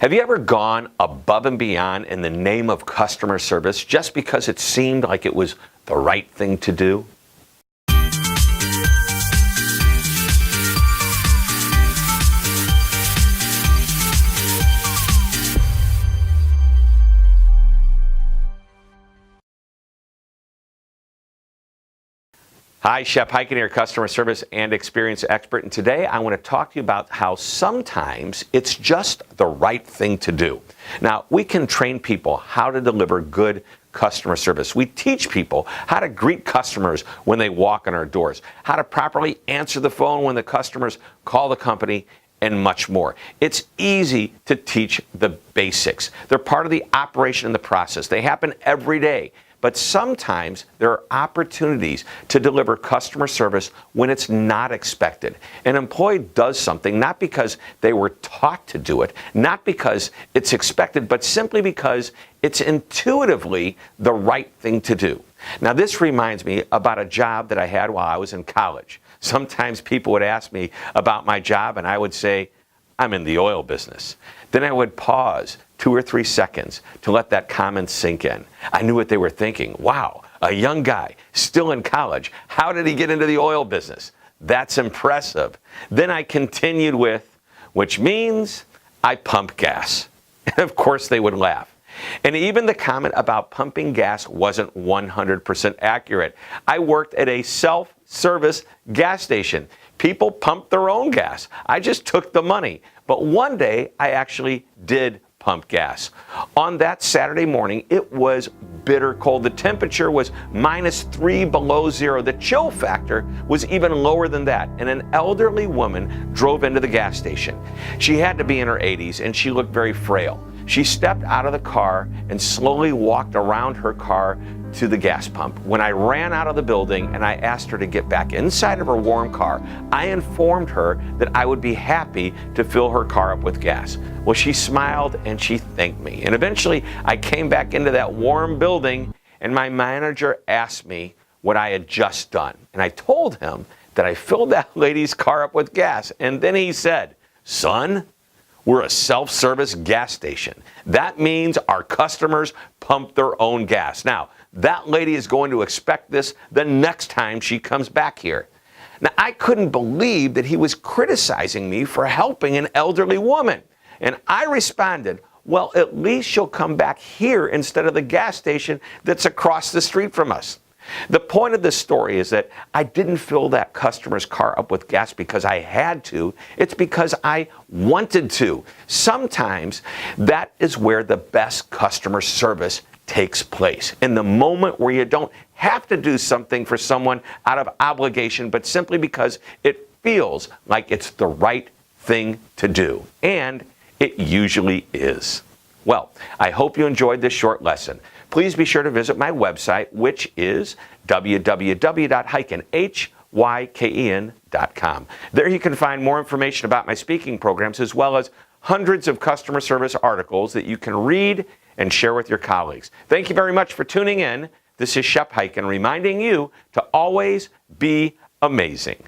Have you ever gone above and beyond in the name of customer service just because it seemed like it was the right thing to do? Hi, Shep Hyken here, customer service and experience expert. And today I want to talk to you about how sometimes it's just the right thing to do. Now, we can train people how to deliver good customer service. We teach people how to greet customers when they walk in our doors, how to properly answer the phone when the customers call the company, and much more. It's easy to teach the basics. They're part of the operation and the process. They happen every day. But sometimes there are opportunities to deliver customer service when it's not expected. An employee does something not because they were taught to do it, not because it's expected, but simply because it's intuitively the right thing to do. Now, this reminds me about a job that I had while I was in college. Sometimes people would ask me about my job, and I would say, I'm in the oil business. Then I would pause 2 or 3 seconds to let that comment sink in. I knew what they were thinking. Wow, a young guy, still in college. How did he get into the oil business? That's impressive. Then I continued with, which means I pump gas. And of course they would laugh. And even the comment about pumping gas wasn't 100% accurate. I worked at a self-service gas station. People pumped their own gas. I just took the money. But one day I actually did pump gas. On that Saturday morning, it was bitter cold. The temperature was -3 below zero. The chill factor was even lower than that. And an elderly woman drove into the gas station. She had to be in her 80s and she looked very frail. She stepped out of the car and slowly walked around her car to the gas pump. When I ran out of the building and I asked her to get back inside of her warm car, I informed her that I would be happy to fill her car up with gas. Well, she smiled and she thanked me. And eventually I came back into that warm building and my manager asked me what I had just done. And I told him that I filled that lady's car up with gas. And then he said, "Son, we're a self-service gas station. That means our customers pump their own gas." Now, that lady is going to expect this the next time she comes back here. Now, I couldn't believe that he was criticizing me for helping an elderly woman. And I responded, well, at least she'll come back here instead of the gas station that's across the street from us. The point of this story is that I didn't fill that customer's car up with gas because I had to. It's because I wanted to. Sometimes that is where the best customer service takes place. In the moment where you don't have to do something for someone out of obligation, but simply because it feels like it's the right thing to do. And it usually is. Well, I hope you enjoyed this short lesson. Please be sure to visit my website, which is www.hyken.com. There you can find more information about my speaking programs, as well as hundreds of customer service articles that you can read and share with your colleagues. Thank you very much for tuning in. This is Shep Hyken reminding you to always be amazing.